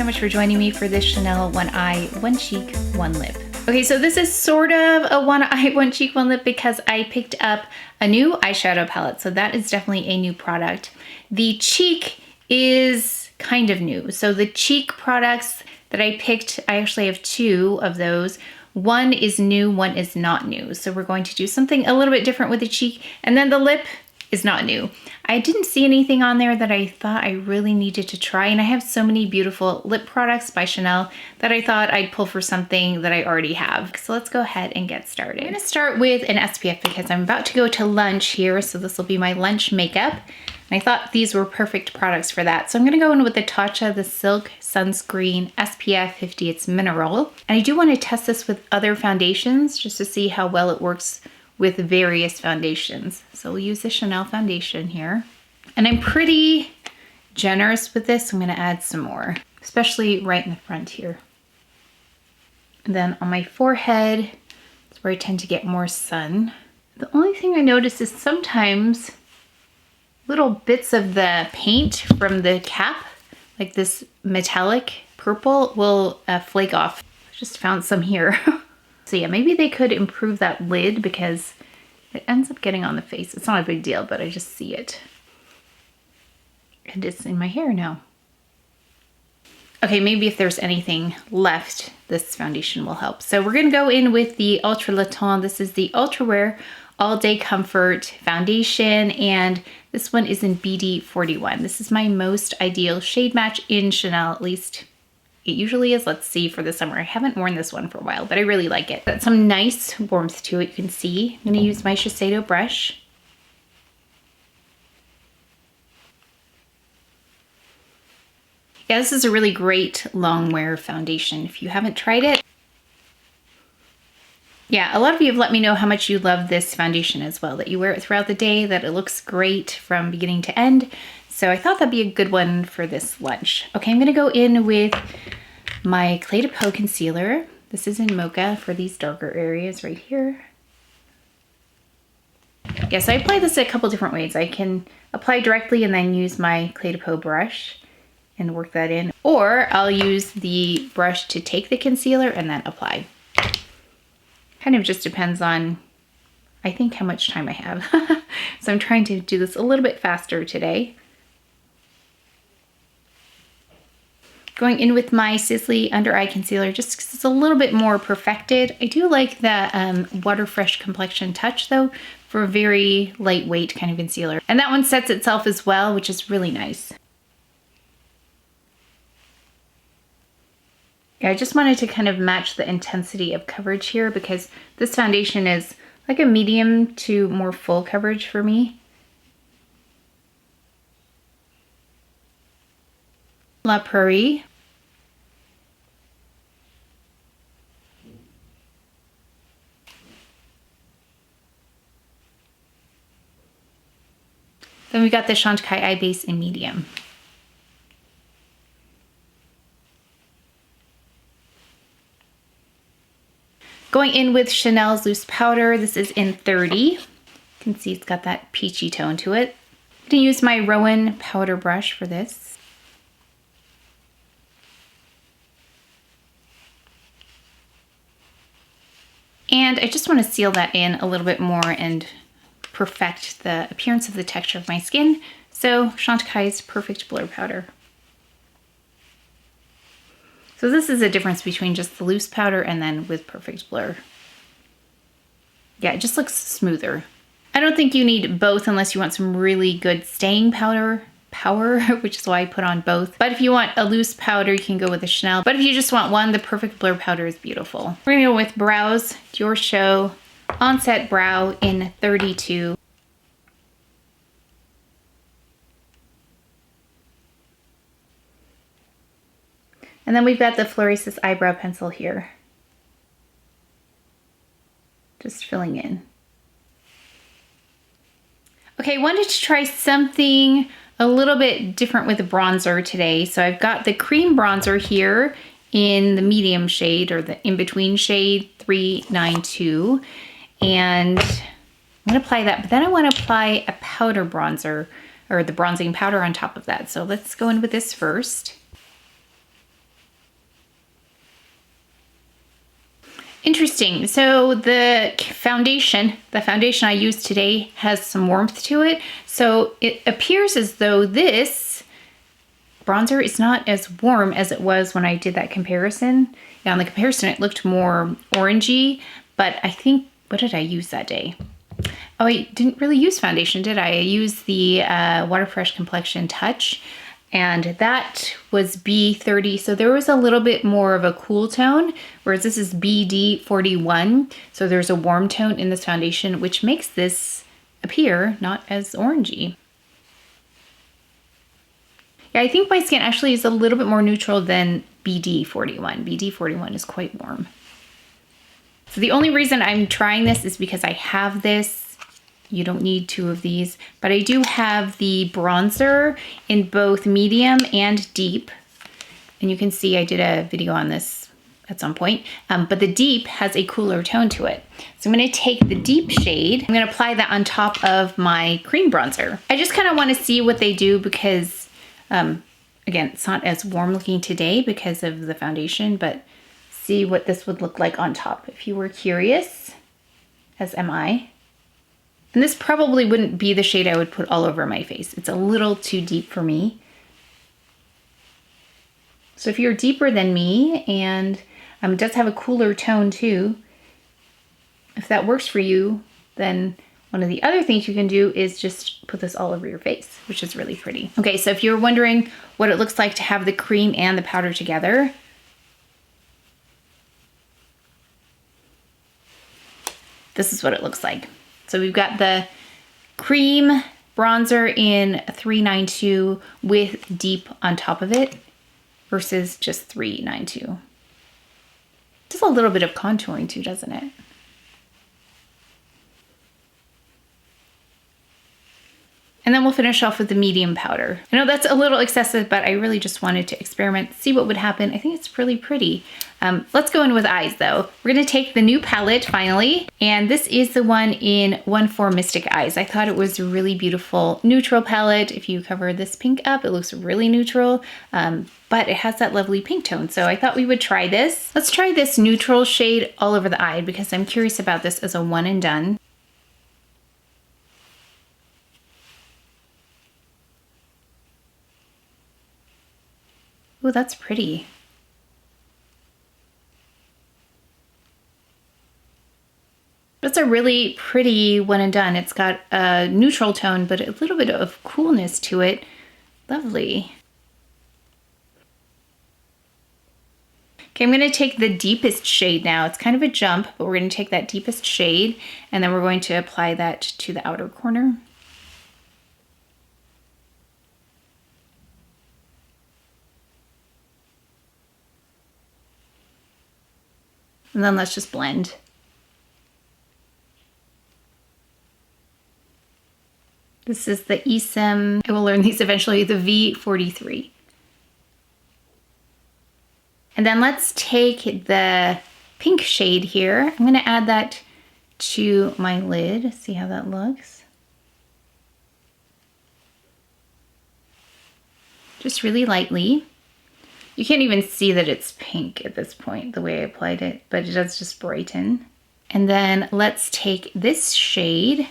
so much for joining me for this Chanel One Eye, One Cheek, One Lip. Okay, so this is sort of a one eye, one cheek, one lip because I picked up a new eyeshadow palette. So that is definitely a new product. The cheek is kind of new. So the cheek products that I picked, I actually have two of those. One is new, one is not new. So we're going to do something a little bit different with the cheek, and then the lip is not new. I didn't see anything on there that I thought I really needed to try, and I have so many beautiful lip products by Chanel that I thought I'd pull for something that I already have. So let's go ahead and get started. I'm gonna start with an SPF because I'm about to go to lunch here, so this will be my lunch makeup. And I thought these were perfect products for that. So I'm gonna go in with the TATCHA, the Silk Sunscreen SPF 50, it's mineral. And I do wanna test this with other foundations just to see how well it works with various foundations. So we'll use the Chanel foundation here. And I'm pretty generous with this. I'm gonna add some more, especially right in the front here. And then on my forehead, that's where I tend to get more sun. The only thing I notice is sometimes little bits of the paint from the cap, like this metallic purple, will flake off. I just found some here. So yeah, maybe they could improve that lid because it ends up getting on the face. It's not a big deal, but I just see it. And it's in my hair now. Okay, maybe if there's anything left, this foundation will help. So we're gonna go in with the Ultra Le Temps. This is the Ultra Wear All Day Comfort Foundation, and this one is in BD41. This is my most ideal shade match in Chanel, at least it usually is. Let's see for the summer. I haven't worn this one for a while, but I really like it. Got some nice warmth to it, you can see. I'm gonna use my Shiseido brush. Yeah, this is a really great long wear foundation if you haven't tried it. Yeah, a lot of you have let me know how much you love this foundation as well, that you wear it throughout the day, that it looks great from beginning to end. So I thought that'd be a good one for this lunch. Okay, I'm gonna go in with my CdP Concealer. This is in Mocha for these darker areas right here. Yes, I apply this a couple different ways. I can apply directly and then use my CdP brush and work that in, or I'll use the brush to take the concealer and then apply. Kind of just depends on, I think, how much time I have. So I'm trying to do this a little bit faster today. Going in with my SISLEY Under Eye Concealer just because it's a little bit more perfected. I do like the Water Fresh Complexion Touch though, for a very lightweight kind of concealer. And that one sets itself as well, which is really nice. Yeah, I just wanted to kind of match the intensity of coverage here because this foundation is like a medium to more full coverage for me. La Prairie. Then we got the CHANTECAILLE Eye Base in medium. Going in with Chanel's loose powder. This is in 30. You can see it's got that peachy tone to it. I'm gonna use my ROEN powder brush for this. And I just want to seal that in a little bit more and perfect the appearance of the texture of my skin. So CHANTECAILLE's Perfect Blur Powder. So this is a difference between just the loose powder and then with Perfect Blur. Yeah, it just looks smoother. I don't think you need both unless you want some really good staying power, which is why I put on both. But if you want a loose powder, you can go with the Chanel. But if you just want one, the Perfect Blur Powder is beautiful. We're gonna go with Brows, Dior Show Onset Brow in 32. And then we've got the FLORASIS eyebrow pencil here. Just filling in. Okay, I wanted to try something a little bit different with the bronzer today. So I've got the cream bronzer here in the medium shade, or the in-between shade 392. And I'm gonna apply that, but then I wanna apply a powder bronzer, or the bronzing powder on top of that. So let's go in with this first. Interesting. So the foundation I used today has some warmth to it. So it appears as though this bronzer is not as warm as it was when I did that comparison. Yeah, on the comparison, it looked more orangey, but I think, what did I use that day? Oh, I didn't really use foundation, did I? I used the Waterfresh Complexion Touch, and that was B30, so there was a little bit more of a cool tone, whereas this is BD41, so there's a warm tone in this foundation, which makes this appear not as orangey. Yeah, I think my skin actually is a little bit more neutral than BD41. BD41 is quite warm. So the only reason I'm trying this is because I have this. You don't need two of these, but I do have the bronzer in both medium and deep. And you can see I did a video on this at some point, but the deep has a cooler tone to it. So I'm gonna take the deep shade, I'm gonna apply that on top of my cream bronzer. I just kind of wanna see what they do because, again, it's not as warm looking today because of the foundation, but see what this would look like on top if you were curious, as am I. And this probably wouldn't be the shade I would put all over my face. It's a little too deep for me. So if you're deeper than me and it does have a cooler tone too, if that works for you, then one of the other things you can do is just put this all over your face, which is really pretty. Okay, so if you're wondering what it looks like to have the cream and the powder together, this is what it looks like. So we've got the cream bronzer in 392 with deep on top of it versus just 392. Just a little bit of contouring too, doesn't it? And then we'll finish off with the medium powder. I know that's a little excessive, but I really just wanted to experiment, see what would happen. I think it's really pretty. Let's go in with eyes though. We're gonna take the new palette finally, and this is the one in 1-4 Mystic Eyes. I thought it was a really beautiful neutral palette. If you cover this pink up, it looks really neutral, but it has that lovely pink tone. So I thought we would try this. Let's try this neutral shade all over the eye because I'm curious about this as a one and done. Oh, that's pretty. That's a really pretty one and done. It's got a neutral tone, but a little bit of coolness to it. Lovely. Okay, I'm gonna take the deepest shade now. It's kind of a jump, but we're gonna take that deepest shade and then we're going to apply that to the outer corner. And then let's just blend. This is the ESUM, I will learn these eventually, the V43. And then let's take the pink shade here. I'm gonna add that to my lid, see how that looks. Just really lightly. You can't even see that it's pink at this point, the way I applied it, but it does just brighten. And then let's take this shade,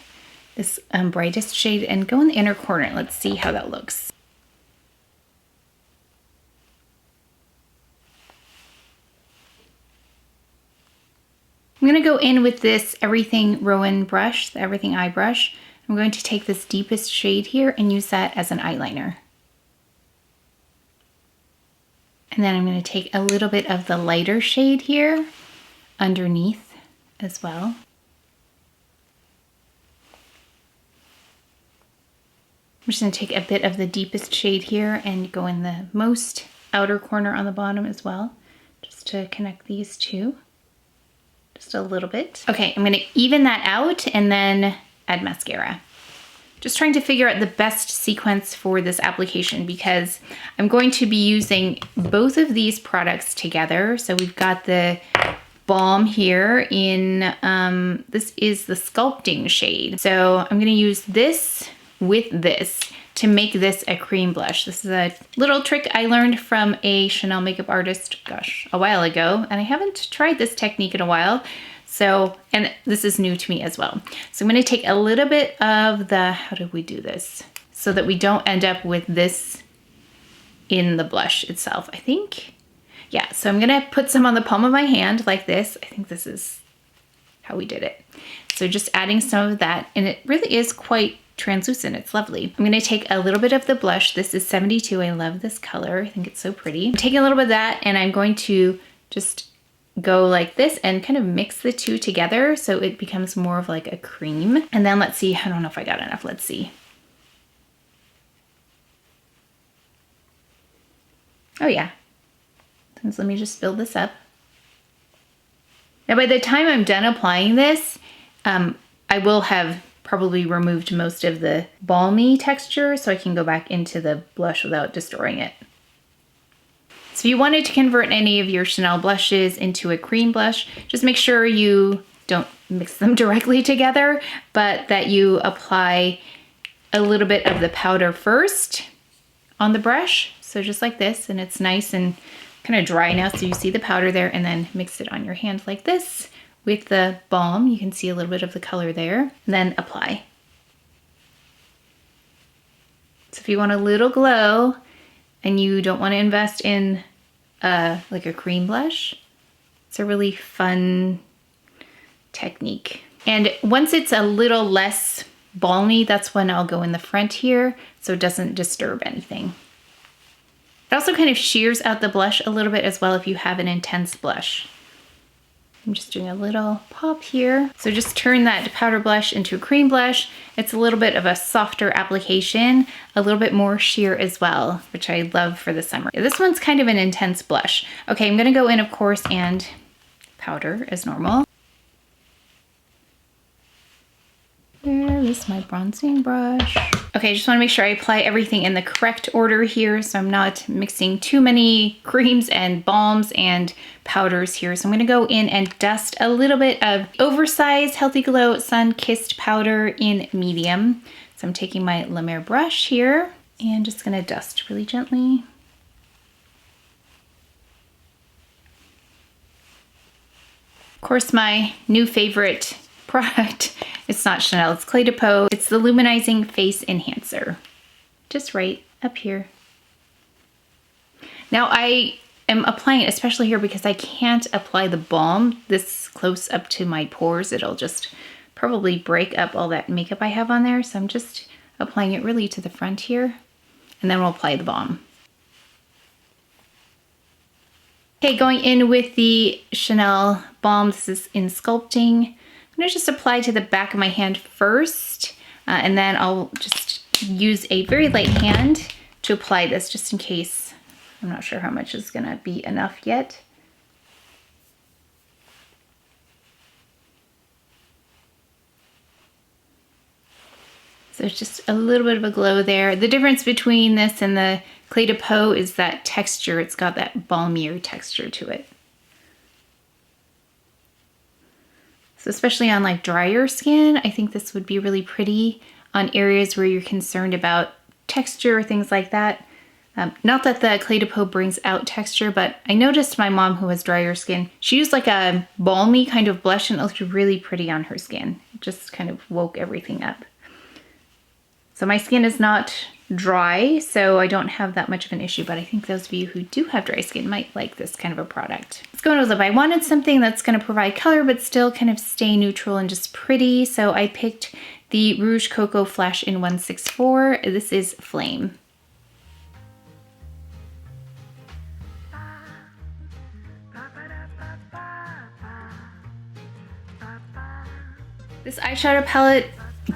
this brightest shade, and go in the inner corner. Let's see how that looks. I'm gonna go in with this Everything ROEN brush, the Everything Eye Brush. I'm going to take this deepest shade here and use that as an eyeliner. And then I'm going to take a little bit of the lighter shade here underneath as well. I'm just going to take a bit of the deepest shade here and go in the most outer corner on the bottom as well, just to connect these two. Just a little bit. Okay, I'm going to even that out and then add mascara. Just trying to figure out the best sequence for this application because I'm going to be using both of these products together. So we've got the balm here in, this is the Sculpting shade. So I'm gonna use this with this to make this a cream blush. This is a little trick I learned from a Chanel makeup artist, gosh, a while ago, and I haven't tried this technique in a while. So, and this is new to me as well. So I'm gonna take a little bit of the, how do we do this? So that we don't end up with this in the blush itself, I think. Yeah, so I'm gonna put some on the palm of my hand like this. I think this is how we did it. So just adding some of that, and it really is quite translucent. It's lovely. I'm gonna take a little bit of the blush. This is 72. I love this color. I think it's so pretty. I'm taking a little bit of that, and I'm going to just go like this and kind of mix the two together so it becomes more of like a cream. And then let's see, I don't know if I got enough. Let's see. Oh yeah. So let me just build this up. Now by the time I'm done applying this, I will have probably removed most of the balmy texture so I can go back into the blush without distorting it. So if you wanted to convert any of your Chanel blushes into a cream blush, just make sure you don't mix them directly together, but that you apply a little bit of the powder first on the brush. So just like this, and it's nice and kind of dry now, so you see the powder there, and then mix it on your hand like this with the balm. You can see a little bit of the color there, and then apply. So if you want a little glow and you don't want to invest in like a cream blush, it's a really fun technique. And once it's a little less balmy, that's when I'll go in the front here so it doesn't disturb anything. It also kind of shears out the blush a little bit as well if you have an intense blush. I'm just doing a little pop here. So just turn that powder blush into a cream blush. It's a little bit of a softer application, a little bit more sheer as well, which I love for the summer. This one's kind of an intense blush. Okay, I'm gonna go in, of course, and powder as normal. Where is my bronzing brush? Okay, I just wanna make sure I apply everything in the correct order here so I'm not mixing too many creams and balms and powders here. So I'm gonna go in and dust a little bit of Oversize Healthy Glow Sun Kissed Powder in medium. So I'm taking my La Mer brush here and just gonna dust really gently. Of course, my new favorite product, it's not Chanel, it's Clé de Peau. It's the Luminizing Face Enhancer, just right up here. Now I am applying it especially here because I can't apply the balm this close up to my pores. It'll just probably break up all that makeup I have on there. So I'm just applying it really to the front here, and then we'll apply the balm. Okay, going in with the Chanel balm. This is in Sculpting. I'm gonna just apply to the back of my hand first, and then I'll just use a very light hand to apply this just in case. I'm not sure how much is gonna be enough yet. So there's just a little bit of a glow there. The difference between this and the Clé de Peau is that texture. It's got that balmier texture to it. So especially on like drier skin, I think this would be really pretty on areas where you're concerned about texture or things like that. Not that the Clé de Peau brings out texture, but I noticed my mom who has drier skin, she used like a balmy kind of blush and it looked really pretty on her skin. It just kind of woke everything up. So my skin is not dry, so I don't have that much of an issue, but I think those of you who do have dry skin might like this kind of a product. Let's go into lip. I wanted something that's gonna provide color, but still kind of stay neutral and just pretty. So I picked the Rouge Coco Flash in 164. This is Flame. This eyeshadow palette,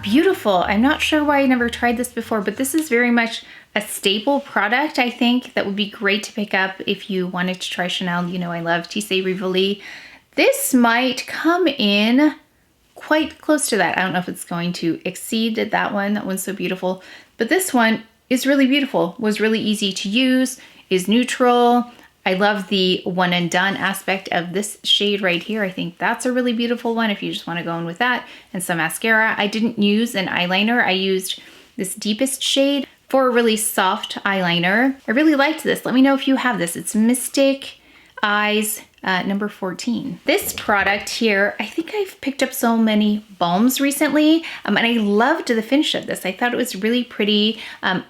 beautiful. I'm not sure why I never tried this before, but this is very much a staple product, I think, that would be great to pick up if you wanted to try Chanel. You know I love Tissé Rivoli. This might come in quite close to that. I don't know if it's going to exceed that one. That one's so beautiful. But this one is really beautiful, was really easy to use, is neutral. I love the one and done aspect of this shade right here. I think that's a really beautiful one if you just want to go in with that and some mascara. I didn't use an eyeliner. I used this deepest shade for a really soft eyeliner. I really liked this. Let me know if you have this. It's Mystic Eyes number 14. This product here, I think I've picked up so many balms recently, and I loved the finish of this. I thought it was really pretty.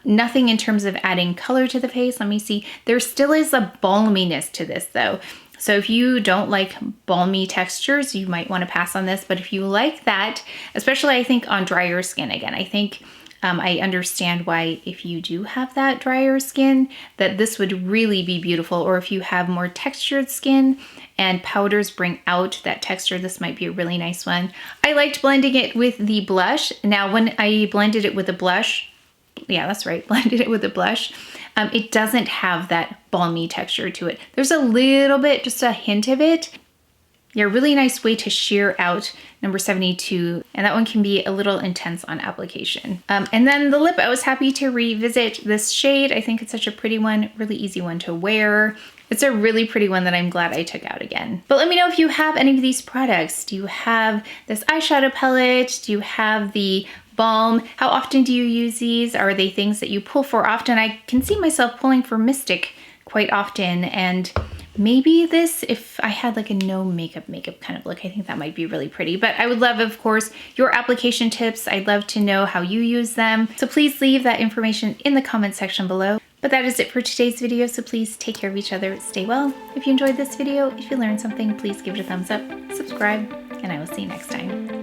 Nothing in terms of adding color to the face. Let me see. There still is a balminess to this though. So if you don't like balmy textures, you might want to pass on this. But if you like that, especially I think on drier skin, again, I think I understand why if you do have that drier skin, that this would really be beautiful. Or if you have more textured skin and powders bring out that texture, this might be a really nice one. I liked blending it with the blush. Now, when I blended it with the blush, yeah, that's right, blended it with the blush, it doesn't have that balmy texture to it. There's a little bit, just a hint of it. Yeah, really nice way to sheer out number 72, and that one can be a little intense on application. And then the lip, I was happy to revisit this shade. I think it's such a pretty one, really easy one to wear. It's a really pretty one that I'm glad I took out again. But let me know if you have any of these products. Do you have this eyeshadow palette? Do you have the balm? How often do you use these? Are they things that you pull for often? I can see myself pulling for Mystic quite often, and maybe this, if I had like a no makeup kind of look, I think that might be really pretty. But I would love, of course, your application tips. I'd love to know how you use them. So please leave that information in the comment section below. But that is it for today's video, so please take care of each other, stay well. If you enjoyed this video, if you learned something, please give it a thumbs up, subscribe, and I will see you next time.